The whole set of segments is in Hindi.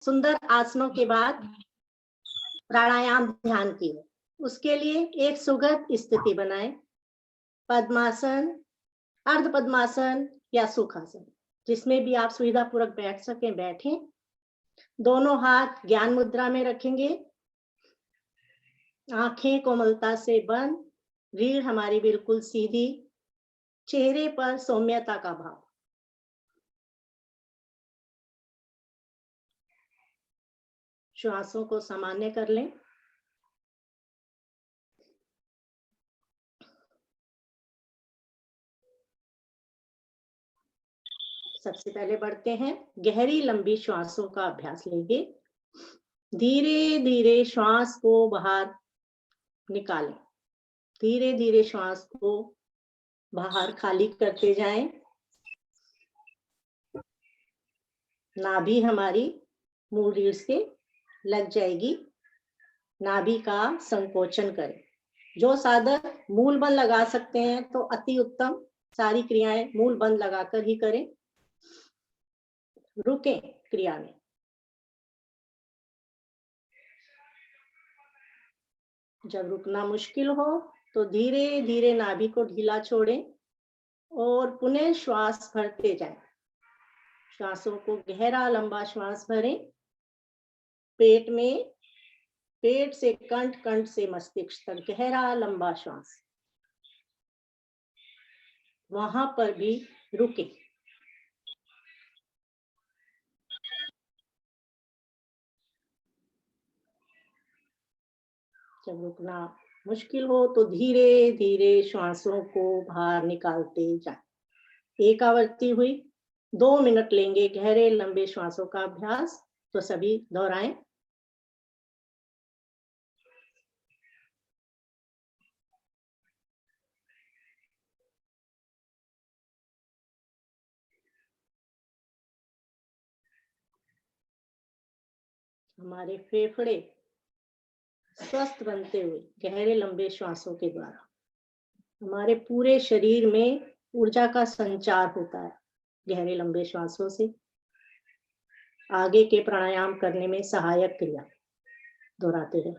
सुंदर आसनों के बाद प्राणायाम ध्यान की ओर। उसके लिए एक सुगम स्थिति बनाएं। पद्मासन, अर्ध पद्मासन या सुखासन, जिसमें भी आप सुविधापूर्वक बैठ सकें बैठें। दोनों हाथ ज्ञान मुद्रा में रखेंगे। आंखें कोमलता से बंद, रीढ़ हमारी बिल्कुल सीधी, चेहरे पर सौम्यता का भाव। श्वासों को सामान्य कर लें। सबसे पहले बढ़ते हैं, गहरी लंबी श्वासों का अभ्यास लेंगे। धीरे धीरे श्वास को बाहर निकालें। धीरे धीरे श्वास को बाहर खाली करते जाएं। नाभि हमारी मूल रीढ़ से लग जाएगी। नाभि का संकोचन करें। जो साधक मूल बंद लगा सकते हैं तो अति उत्तम। सारी क्रियाएं मूल बंद लगाकर ही करें। रुकें क्रिया में। जब रुकना मुश्किल हो तो धीरे धीरे नाभि को ढीला छोड़ें और पुनः श्वास भरते जाएं। श्वासों को गहरा लंबा श्वास भरें। पेट में, पेट से कंठ, कंठ से मस्तिष्क तक गहरा लंबा श्वास। वहां पर भी रुकें। जब रुकना मुश्किल हो तो धीरे धीरे श्वासों को बाहर निकालते जाएं। एक आवृत्ति हुई। 2 मिनट लेंगे गहरे लंबे श्वासों का अभ्यास, तो सभी दोहराएं। हमारे फेफड़े स्वस्थ बनते हुए गहरे लंबे श्वासों के द्वारा हमारे पूरे शरीर में ऊर्जा का संचार होता है। गहरे लंबे श्वासों से आगे के प्राणायाम करने में सहायक क्रिया दोहराते हैं।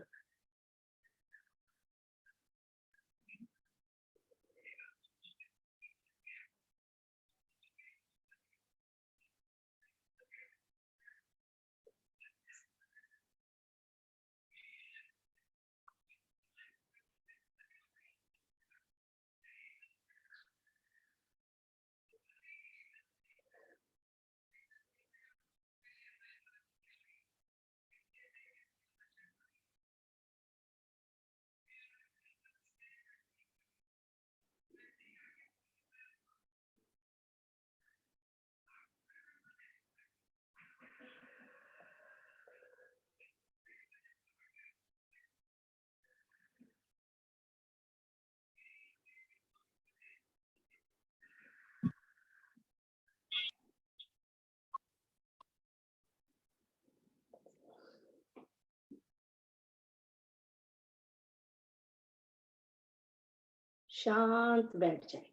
शांत बैठ जाए।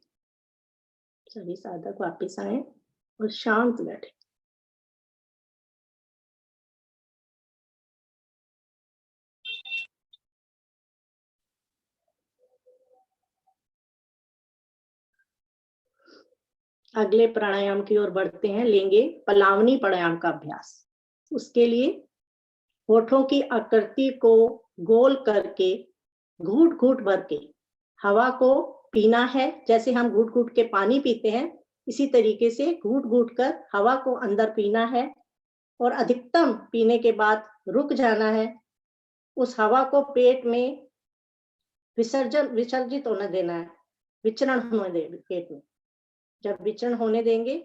सभी साधक वापस आए और शांत बैठे। अगले प्राणायाम की ओर बढ़ते हैं। लेंगे पलावनी प्राणायाम का अभ्यास। उसके लिए होठों की आकृति को गोल करके घूट घूट भर के हवा को पीना है। जैसे हम घूट घूट के पानी पीते हैं, इसी तरीके से घूट घूट कर हवा को अंदर पीना है और अधिकतम पीने के बाद रुक जाना है। उस हवा को पेट में विसर्जित होने देना है, विचरण होने देना पेट में। जब विचरण होने देंगे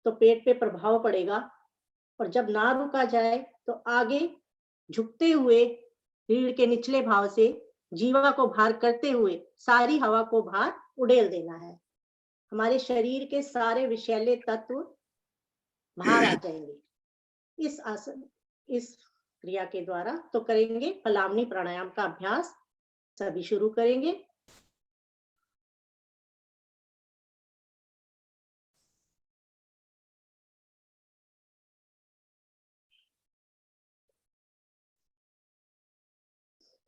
तो पेट पे प्रभाव पड़ेगा और जब ना रुका जाए तो आगे झुकते हुए रीढ़ के निचले भाव से जीवा को बाहर करते हुए सारी हवा को बाहर उड़ेल देना है। हमारे शरीर के सारे विषैले तत्व बाहर आ जाएंगे इस आसन, इस क्रिया के द्वारा। तो करेंगे पलावनी प्राणायाम का अभ्यास। सभी शुरू करेंगे।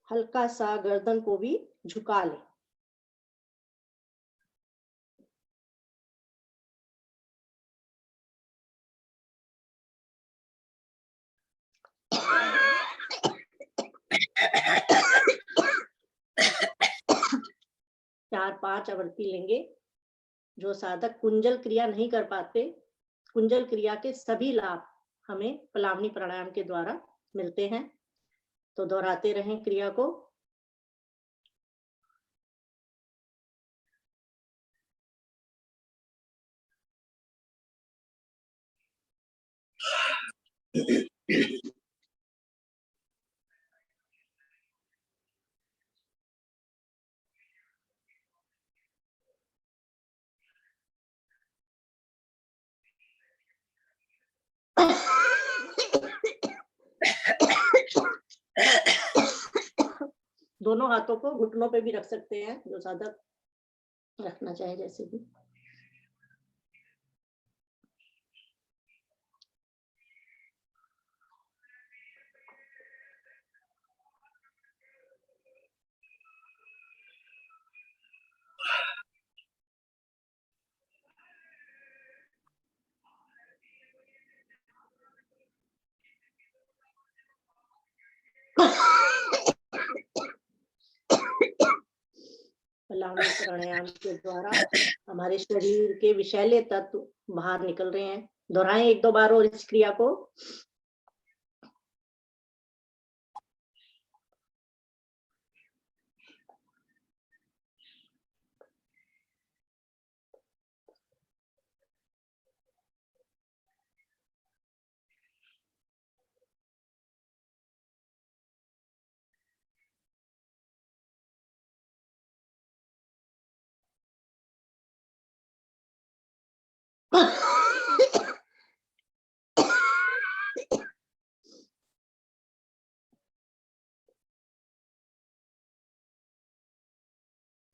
हल्का सा गर्दन को भी झुका लें। चार 5 आवृत्ति लेंगे। जो साधक कुंजल क्रिया नहीं कर पाते, कुंजल क्रिया के सभी लाभ हमें पलावनी प्राणायाम के द्वारा मिलते हैं। तो दोहराते रहें क्रिया को। दोनों हाथों को घुटनों पे भी रख सकते हैं, जो साधक रखना चाहे जैसे भी। पलावनी प्राणायाम के द्वारा हमारे शरीर के विषैले तत्व बाहर निकल रहे हैं। दोहराएं 1-2 बार और इस क्रिया को।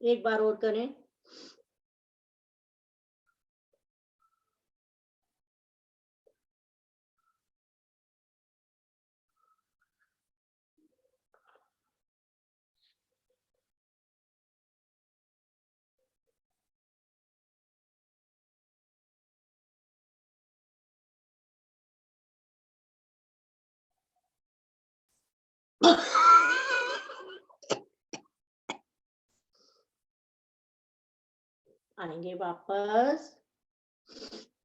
एक बार और करें। आएंगे वापस।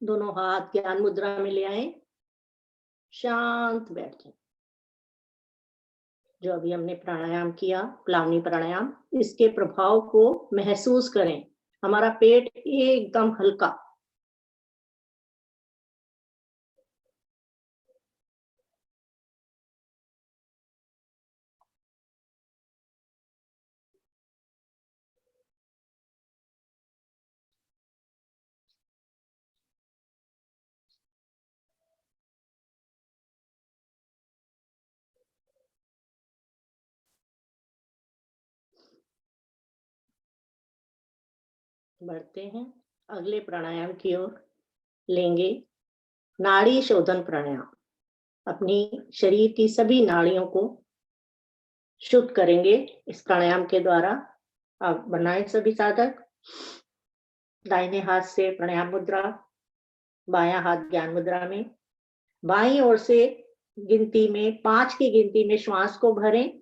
दोनों हाथ ज्ञान मुद्रा में ले आए। शांत बैठ जाए। जो अभी हमने प्राणायाम किया, पलावनी प्राणायाम, इसके प्रभाव को महसूस करें। हमारा पेट एकदम हल्का। बढ़ते हैं अगले प्राणायाम की ओर। लेंगे नाड़ी शोधन प्राणायाम। अपनी शरीर की सभी नाड़ियों को शुद्ध करेंगे इस प्राणायाम के द्वारा। आप बनाए सभी साधक। दाहिने हाथ से प्राणायाम मुद्रा, बायां हाथ ज्ञान मुद्रा में। बाईं ओर से गिनती में 5 की गिनती में श्वास को भरें।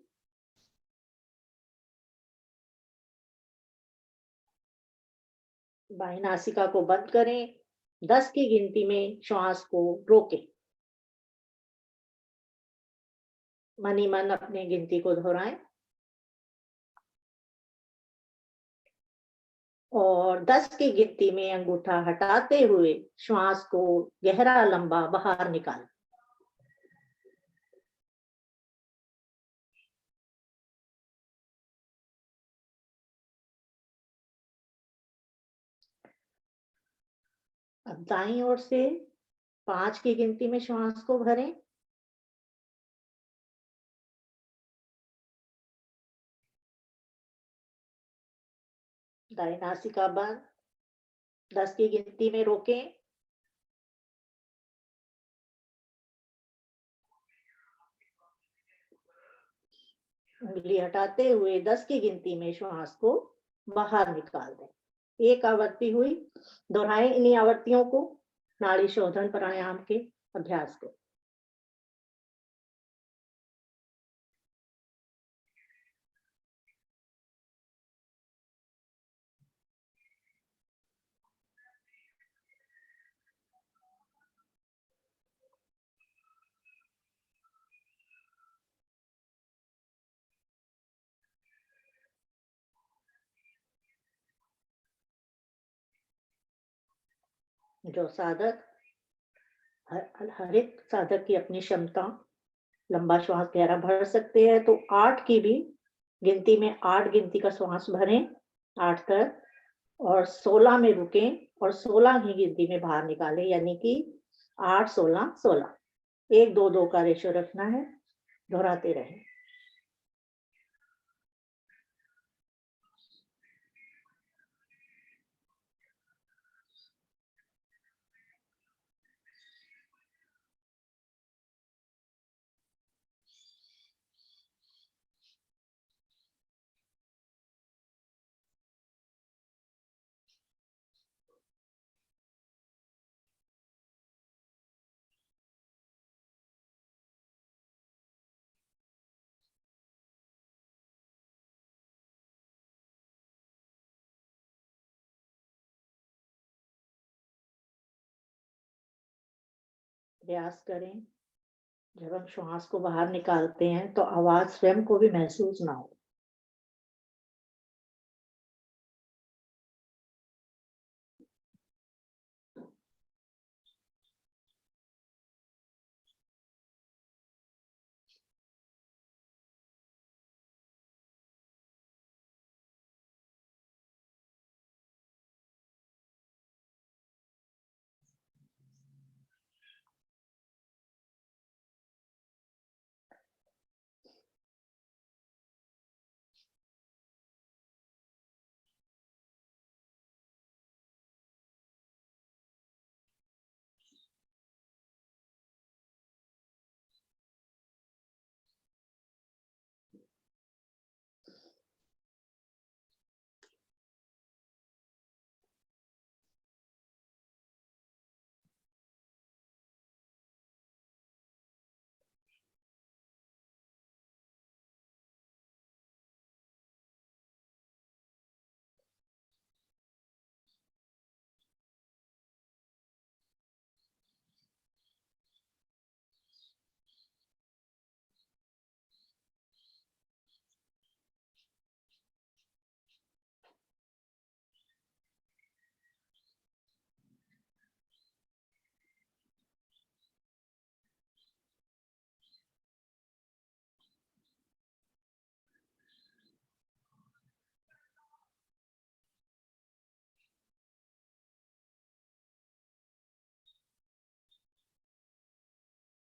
बाईं नासिका को बंद करें। 10 की गिनती में श्वास को रोकें। मन ही मन अपने गिनती को दोहराएं और 10 की गिनती में अंगूठा हटाते हुए श्वास को गहरा लंबा बाहर निकालें। अब दाईं ओर से 5 की गिनती में श्वास को भरें। दाईं नासिका बंद। 10 की गिनती में रोकें। उंगली हटाते हुए 10 की गिनती में श्वास को बाहर निकाल दें। एक आवृत्ति हुई। दोहराएं इन्हीं आवृत्तियों को नाड़ी शोधन प्राणायाम के अभ्यास को। जो साधक हर एक साधक की अपनी क्षमता, लंबा श्वास गहरा भर सकते हैं तो 8 की भी गिनती में 8 गिनती का श्वास भरें, 8 तक, और 16 में रुकें और 16 की गिनती में बाहर निकालें, यानी कि 8 16 16। 1 2 2 का रेशो रखना है। दोहराते रहें। प्रयास करें जब हम श्वास को बाहर निकालते हैं तो आवाज स्वयं को भी महसूस ना हो।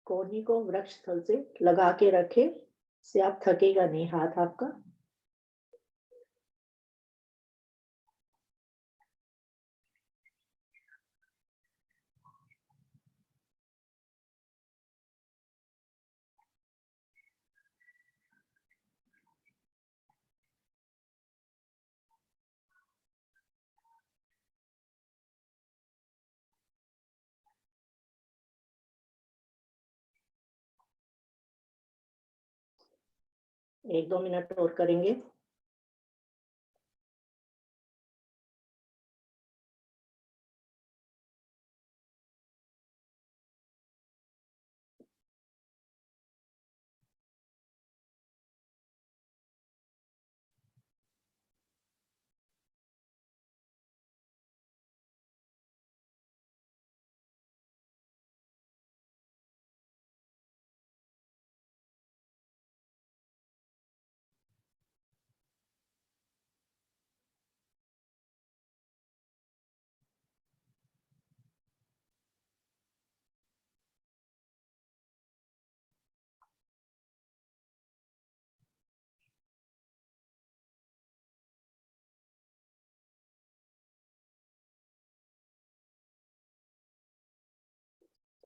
कोहनी को वृक्ष स्थल से लगा के रखे, से आप थकेगा नहीं हाथ आपका। एक दो मिनट और करेंगे।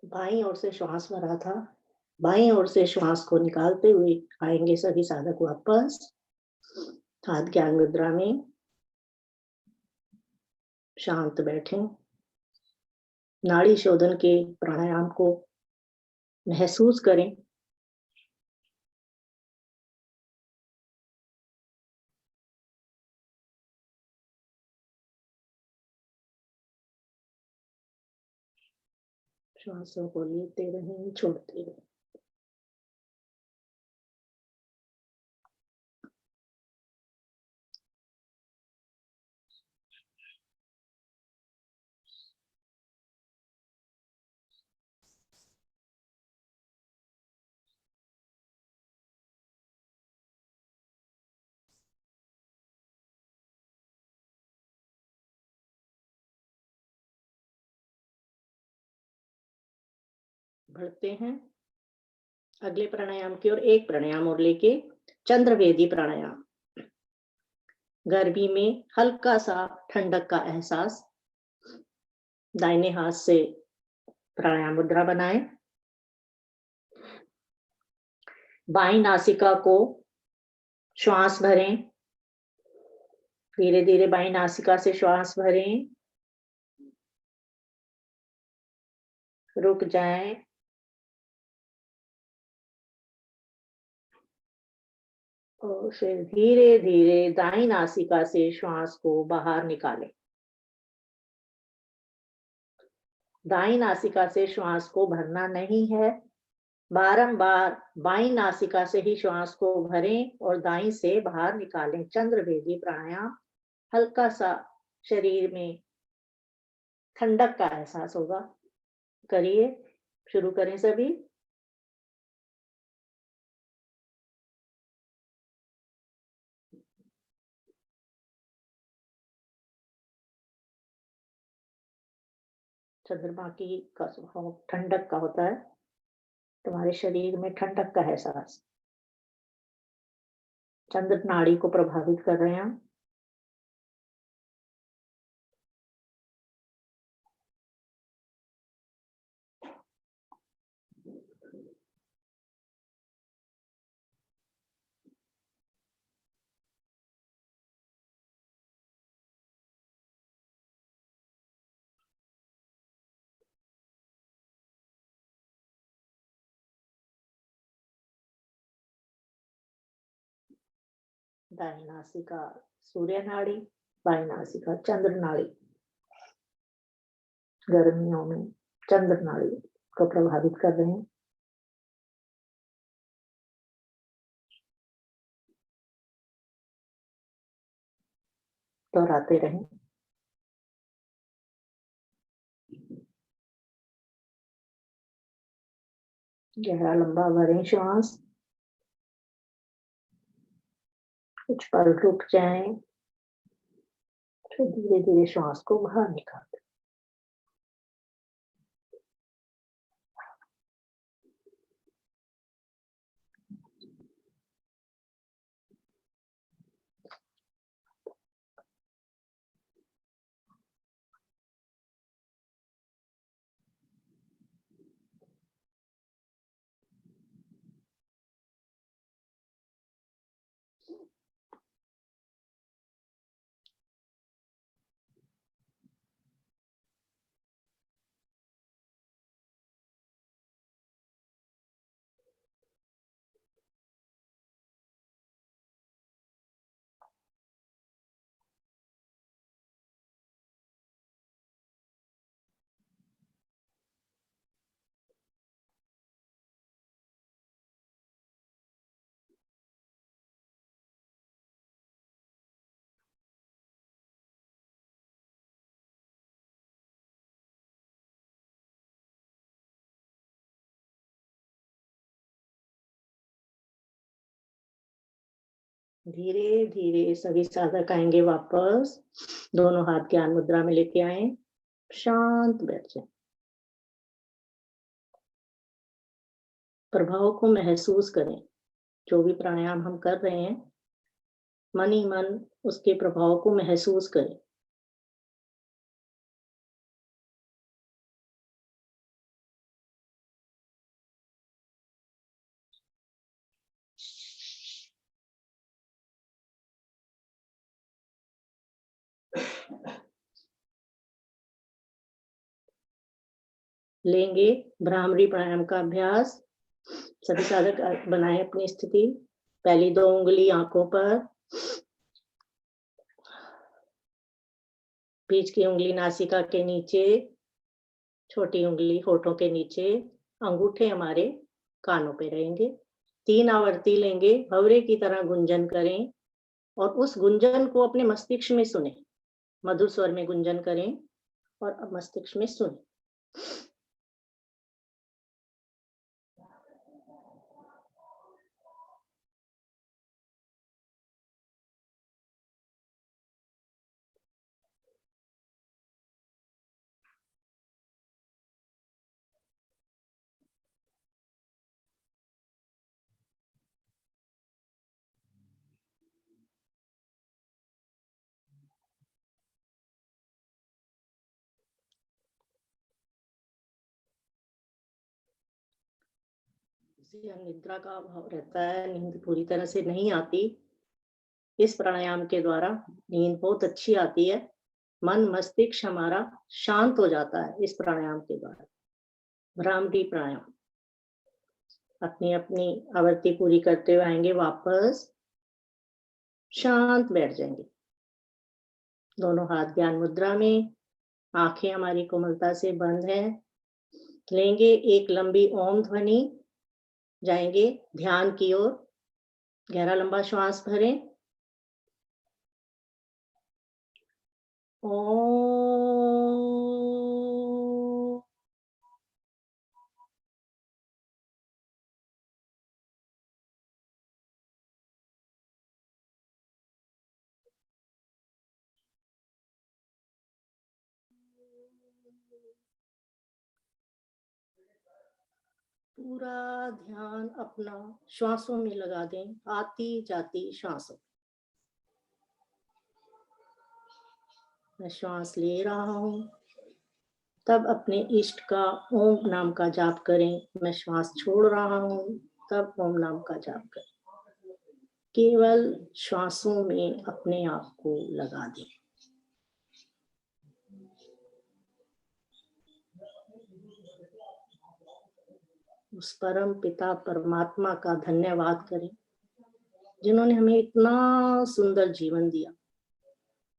बाईं ओर से श्वास भरा था, बाईं ओर से श्वास को निकालते हुए आएंगे सभी साधक वापस हाथ ज्ञान मुद्रा में, शांत बैठें। नाड़ी शोधन के प्राणायाम को महसूस करें। श्वासों को लेते रहें, छोड़ते रहें। बढ़ते हैं अगले प्राणायाम की ओर। एक प्राणायाम और लेके चंद्रवेदी प्राणायाम। गर्मी में हल्का सा ठंडक का एहसास। दाहिने हाथ से प्राणायाम मुद्रा बनाएं। बाईं नासिका को श्वास भरें। धीरे धीरे बाईं नासिका से श्वास भरें, रुक जाएं और फिर धीरे धीरे दाईं नासिका से श्वास को बाहर निकालें। दाईं नासिका से श्वास को भरना नहीं है, बारंबार बाईं नासिका से ही श्वास को भरें और दाईं से बाहर निकालें। चंद्रवेदी प्राणायाम। हल्का सा शरीर में ठंडक का एहसास होगा। करिए, शुरू करें सभी। चंद्रमा की का स्वभाव ठंडक का होता है। तुम्हारे शरीर में ठंडक का एहसास, चंद्र नाड़ी को प्रभावित कर रहे हैं। दाहिनी नासिका सूर्य नाड़ी, बाईं नासिका चंद्र नाड़ी। गर्मियों में चंद्र नाड़ी को प्रभावित कर रहे हैं। दोहराते रहें। गहरा लंबा भरें श्वास, कुछ पल रुक जाएं, फिर धीरे धीरे श्वास को बाहर निकालें। धीरे धीरे सभी साधक आएंगे वापस। दोनों हाथ ज्ञान मुद्रा में लेके आए, शांत बैठ जाए। प्रभाव को महसूस करें। जो भी प्राणायाम हम कर रहे हैं, मन ही मन उसके प्रभाव को महसूस करें। लेंगे भ्रामरी प्राणायाम का अभ्यास। सभी साधक बनाए अपनी स्थिति। पहली 2 उंगली आंखों पर, बीच की उंगली नासिका के नीचे, छोटी उंगली होठों के नीचे, अंगूठे हमारे कानों पे रहेंगे। 3 आवर्ती लेंगे, भंवरे की तरह गुंजन करें और उस गुंजन को अपने मस्तिष्क में सुने। मधुर स्वर में गुंजन करें और अब मस्तिष्क में सुने। निद्रा का अभाव रहता है, नींद पूरी तरह से नहीं आती। इस प्राणायाम के द्वारा नींद बहुत अच्छी आती है। मन मस्तिष्क हमारा शांत हो जाता है इस प्राणायाम के द्वारा। भ्रामरी प्राणायाम अपनी अपनी आवृत्ति पूरी करते हुए आएंगे वापस, शांत बैठ जाएंगे। दोनों हाथ ज्ञान मुद्रा में, आंखें हमारी कोमलता से बंद है। लेंगे एक लंबी ओम ध्वनि, जाएंगे ध्यान की ओर। गहरा लंबा श्वास भरें। ओम। पूरा ध्यान अपना श्वासों में लगा दें, आती जाती श्वासों। मैं श्वास ले रहा हूं, तब अपने इष्ट का ओम नाम का जाप करें। मैं श्वास छोड़ रहा हूं, तब ओम नाम का जाप करें। केवल श्वासों में अपने आप को लगा दें। उस परम पिता परमात्मा का धन्यवाद करें जिन्होंने हमें इतना सुंदर जीवन दिया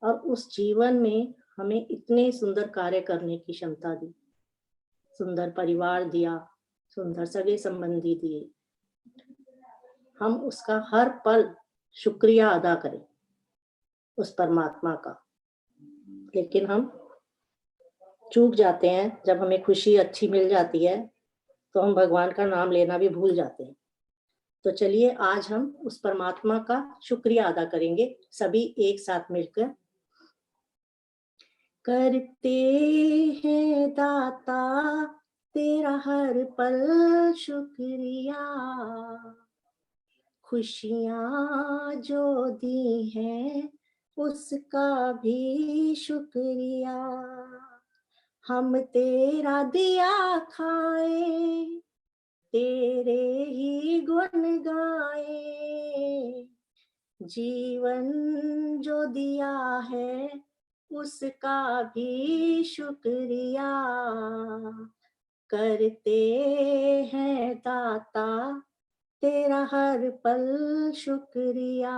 और उस जीवन में हमें इतने सुंदर कार्य करने की क्षमता दी। सुंदर परिवार दिया, सुंदर सगे संबंधी दिए। हम उसका हर पल शुक्रिया अदा करें उस परमात्मा का। लेकिन हम चूक जाते हैं, जब हमें खुशी अच्छी मिल जाती है तो हम भगवान का नाम लेना भी भूल जाते हैं। तो चलिए आज हम उस परमात्मा का शुक्रिया अदा करेंगे सभी एक साथ मिलकर। करते हैं दाता तेरा हर पल शुक्रिया, खुशियाँ जो दी हैं उसका भी शुक्रिया। हम तेरा दिया खाए, तेरे ही गुण गाए। जीवन जो दिया है उसका भी शुक्रिया। करते हैं दाता तेरा हर पल शुक्रिया।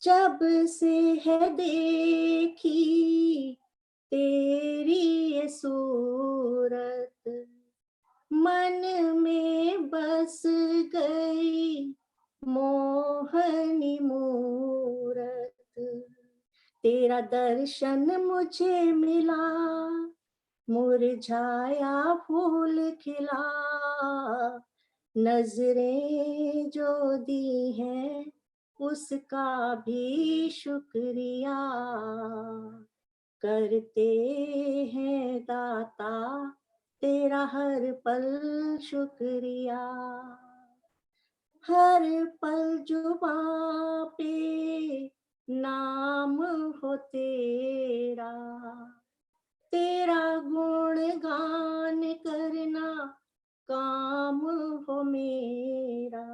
जब से है देखी तेरी ये सूरत, मन में बस गई मोहनी मूरत। तेरा दर्शन मुझे मिला, मुरझाया फूल खिला। नजरें जो दी हैं उसका भी शुक्रिया। करते हैं दाता तेरा हर पल शुक्रिया। हर पल जुबां पे नाम हो तेरा, तेरा गुणगान करना काम हो मेरा।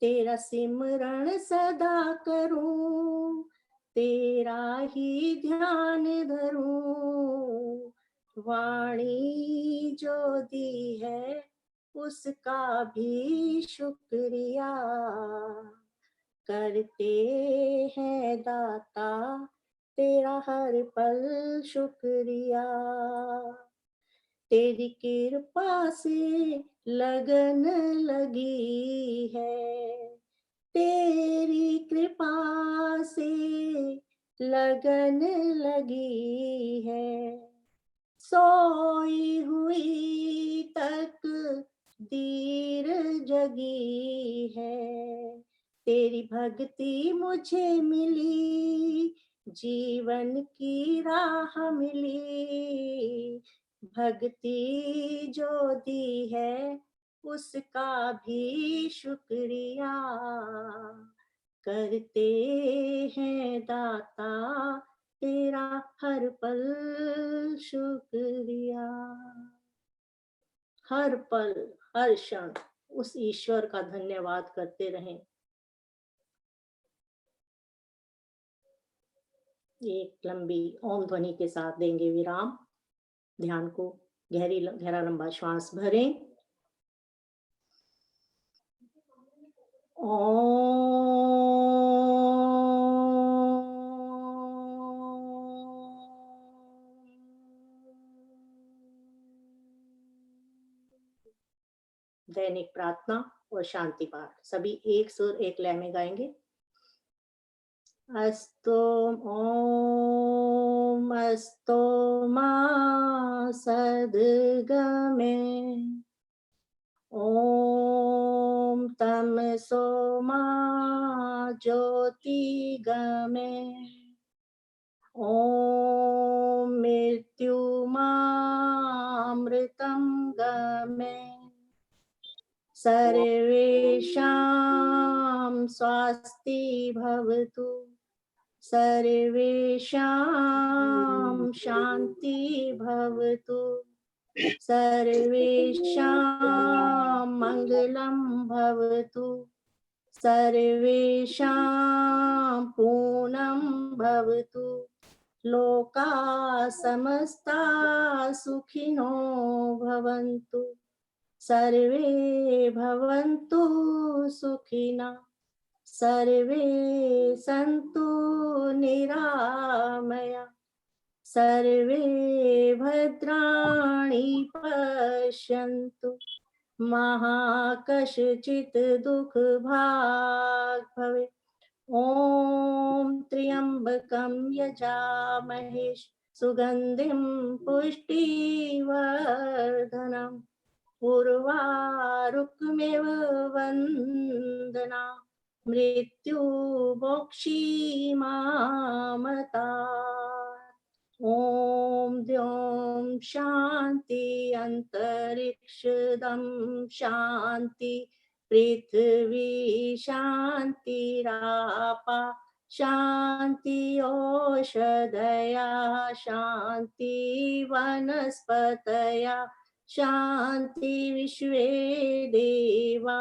तेरा सिमरण सदा करूं, तेरा ही ध्यान धरूं, वाणी जो दी है उसका भी शुक्रिया करते हैं दाता, तेरा हर पल शुक्रिया। तेरी कृपा से लगन लगी है, तेरी कृपा से लगन लगी है, सोई हुई तक दीर जगी है, तेरी भक्ति मुझे मिली, जीवन की राह मिली, भक्ति जो दी है उसका भी शुक्रिया करते हैं दाता, तेरा हर पल शुक्रिया। हर पल हर क्षण उस ईश्वर का धन्यवाद करते रहें। एक लंबी ओम ध्वनि के साथ देंगे विराम। ध्यान को गहरा लंबा श्वास भरें। दैनिक प्रार्थना और शांति पाठ सभी एक सुर एक लय में गाएंगे। अस्तो ओम अस्तो मा सद्गमे, ओम तमसो मा ज्योतिगमे, ओम मृत्युमामृतं गमे, सर्वेषां स्वस्ति भवतु, सर्वेषां शान्ति भवतु, सर्वेषां मङ्गलं भवतु, सर्वेषां पूर्णं भवतु, लोका समस्ता सुखिनो भवन्तु, सर्वे भवन्तु सुखिनः, सर्वे सन्तु निरामया, सर्वे भद्राणि पश्यन्तु, मा कश्चित् दुःखभाग् भवेत्। ॐ त्र्यम्बकं यजामहे सुगन्धिं पुष्टिवर्धनम्, उर्वारुकमिव वन्दना, मृत्युमोक्षीमामृतात्। ॐ द्यौं शान्ति अन्तरिक्षं शान्ति, पृथ्वी शान्तिरापा शान्ति, ओषधया शान्ति, वनस्पतया शान्ति, विश्वे देवा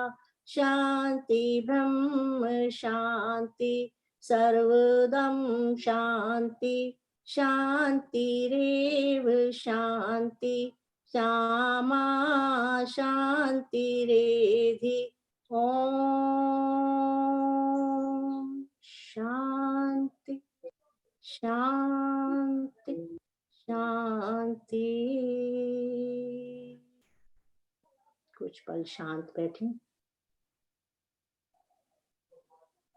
शान्ति, ब्रह्म शान्ति, सर्वदं शान्ति, शान्तिरेव शान्ति, श्यामा शान्तिरेधि। ॐ शान्ति शान्ति शांति। कुछ पल शांत बैठें,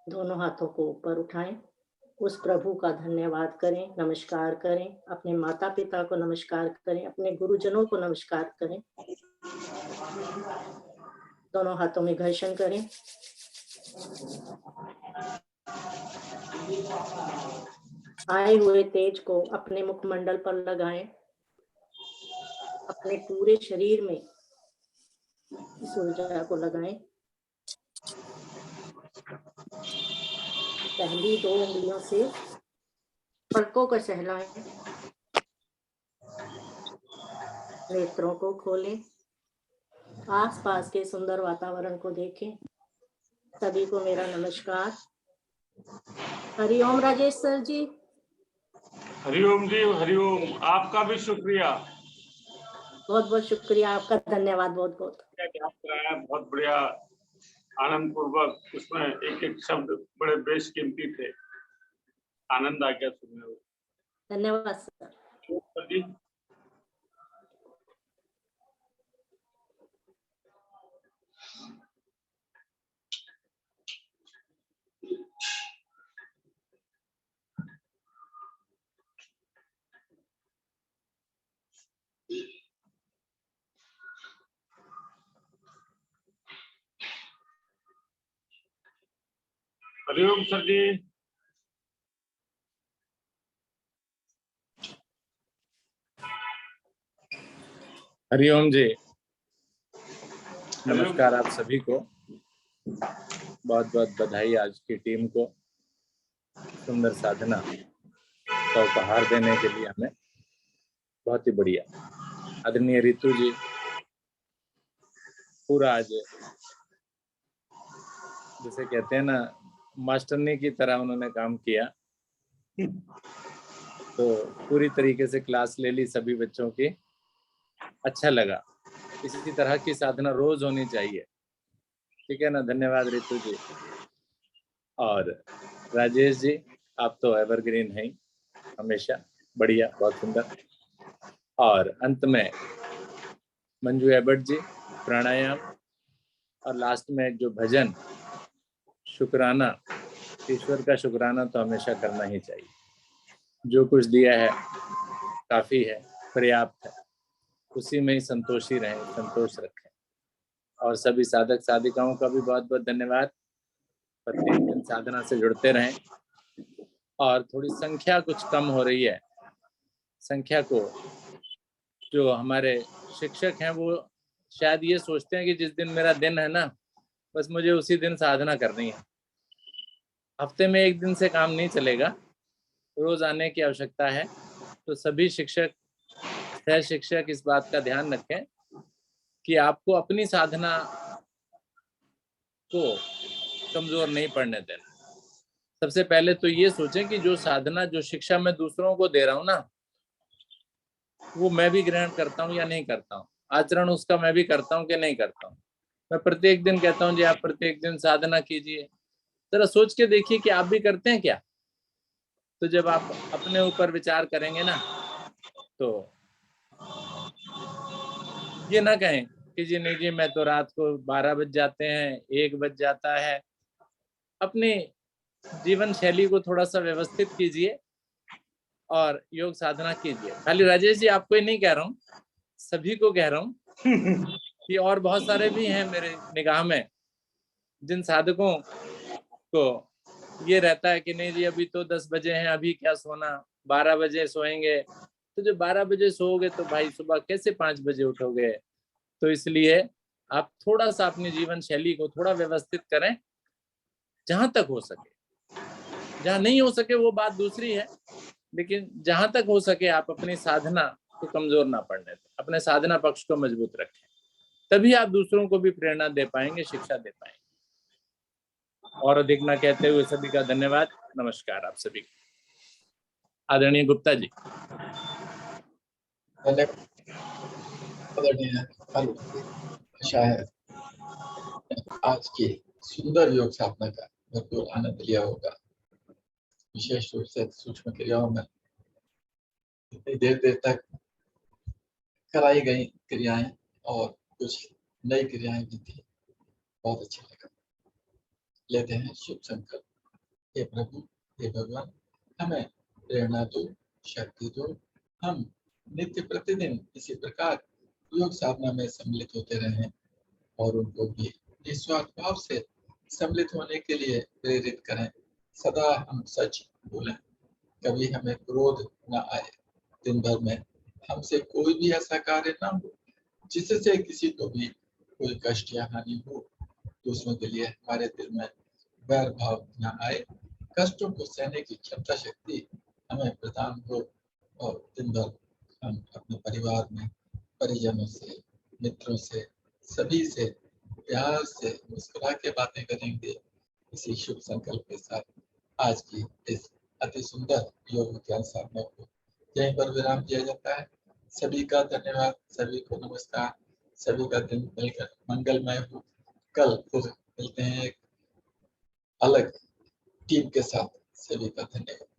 दोनों हाथों को ऊपर उठाएं, उस प्रभु का धन्यवाद करें, नमस्कार करें, अपने माता पिता को नमस्कार करें, अपने गुरुजनों को नमस्कार करें। दोनों हाथों में घर्षण करें। आए हुए तेज को अपने मुखमंडल पर लगाएं, अपने पूरे शरीर में इस ऊर्जा को लगाएं। पहली 2 उंगलियों से पलकों को सहलाएं, नेत्रों को खोलें, आसपास के सुंदर वातावरण को देखें। सभी को मेरा नमस्कार। हरिओम राजेश सर जी। हरिओम जी, हरिओम। आपका भी शुक्रिया। बहुत बहुत शुक्रिया आपका, धन्यवाद बहुत बहुत। बहुत बढ़िया, आनंद पूर्वक। उसमें एक एक शब्द बड़े बेशकीमती थे, आनंद आ गया सुनने में। धन्यवाद सर। जी। हरिओम सर जी। हरिओम जी, नमस्कार आप सभी को। बहुत बहुत बधाई आज की टीम को सुंदर साधना का उपहार देने के लिए हमें। बहुत ही बढ़िया। आदरणीय रितु जी पूरा आज जैसे कहते हैं ना, मास्टरनी की तरह उन्होंने काम किया। तो पूरी तरीके से क्लास ले ली सभी बच्चों की, अच्छा लगा। इसी तरह की साधना रोज होनी चाहिए, ठीक है ना। धन्यवाद रितु जी। और राजेश जी, आप तो एवरग्रीन हैं हमेशा, बढ़िया, बहुत सुंदर। और अंत में मंजू एबट जी, प्राणायाम। और लास्ट में जो भजन, शुक्राना, ईश्वर का शुक्राना तो हमेशा करना ही चाहिए। जो कुछ दिया है काफी है, पर्याप्त है, उसी में ही संतोषी रहें, संतोष रखें। और सभी साधक साधिकाओं का भी बहुत बहुत धन्यवाद। प्रत्येक दिन साधना से जुड़ते रहें। और थोड़ी संख्या कुछ कम हो रही है, संख्या को जो हमारे शिक्षक हैं वो शायद ये सोचते हैं कि जिस दिन मेरा दिन है ना, बस मुझे उसी दिन साधना करनी है। हफ्ते में एक दिन से काम नहीं चलेगा, रोज आने की आवश्यकता है। तो सभी शिक्षक, सह शिक्षक इस बात का ध्यान रखें कि आपको अपनी साधना को कमजोर नहीं पड़ने देना। सबसे पहले तो ये सोचें कि जो साधना, जो शिक्षा मैं दूसरों को दे रहा हूँ ना, वो मैं भी ग्रहण करता हूँ या नहीं करता हूँ, आचरण उसका मैं भी करता हूँ कि नहीं करता हूँ। मैं प्रत्येक दिन कहता हूँ जी आप प्रत्येक दिन साधना कीजिए, जरा सोच के देखिए कि आप भी करते हैं क्या। तो जब आप अपने ऊपर विचार करेंगे ना, तो ये ना कहें कि जी नहीं जी मैं तो रात को 12 बज जाते हैं, 1 बज जाता है। अपनी जीवन शैली को थोड़ा सा व्यवस्थित कीजिए और योग साधना कीजिए। खाली राजेश जी आपको ही नहीं कह रहा हूँ, सभी को कह रहा हूँ कि और बहुत सारे भी हैं मेरे निगाह में, जिन साधकों को ये रहता है कि नहीं जी अभी तो 10 बजे हैं, अभी क्या सोना, 12 बजे सोएंगे। तो जब 12 बजे सोओगे तो भाई सुबह कैसे 5 बजे उठोगे। तो इसलिए आप थोड़ा सा अपनी जीवन शैली को थोड़ा व्यवस्थित करें, जहां तक हो सके। जहां नहीं हो सके वो बात दूसरी है, लेकिन जहां तक हो सके आप अपनी साधना को कमजोर ना पड़ने दें, अपने साधना पक्ष को मजबूत रखें। तभी आप दूसरों को भी प्रेरणा दे पाएंगे, शिक्षा दे पाएंगे। और अधिक ना कहते हुए सभी का धन्यवाद, नमस्कार आप सभी को। आदरणीय गुप्ता जी। आशा है आज की सुंदर योग साधना का भरपूर आनंद लिया होगा। विशेष रूप से सूक्ष्म क्रियाओं में इतनी देर तक कराई गई क्रियाएं और कुछ नई क्रियाएं भी थी, बहुत अच्छा लगा। लेते हैं शुभ संकल्प। हे प्रभु, हे भगवान, हमें प्रेरणा दो, शक्ति दो। हम नित्य प्रतिदिन इसी प्रकार योग साधना में सम्मिलित होते रहें और उनको भी निस्वार्थ भाव से सम्मिलित होने के लिए प्रेरित करें। सदा हम सच बोलें, कभी हमें क्रोध न आए। दिन भर में हमसे कोई भी ऐसा कार्य न हो जिससे किसी को भी कोई कष्ट या हानि हो। दूसरों के लिए हमारे दिल में वैर भाव न आए। कष्टों को सहने की क्षमता शक्ति हमें प्रदान हो और दिन भर हम अपने परिवार में परिजनों से, मित्रों से, सभी से प्यार से मुस्कुरा के बातें करेंगे। इसी शुभ संकल्प के साथ आज की इस अति सुंदर योग विज्ञान साधना को यहीं पर विराम दिया जाता है। सभी का धन्यवाद, सभी को नमस्कार, सभी का दिन मिलकर मंगलमय हो। कल फिर मिलते हैं एक अलग टीम के साथ। सभी का धन्यवाद।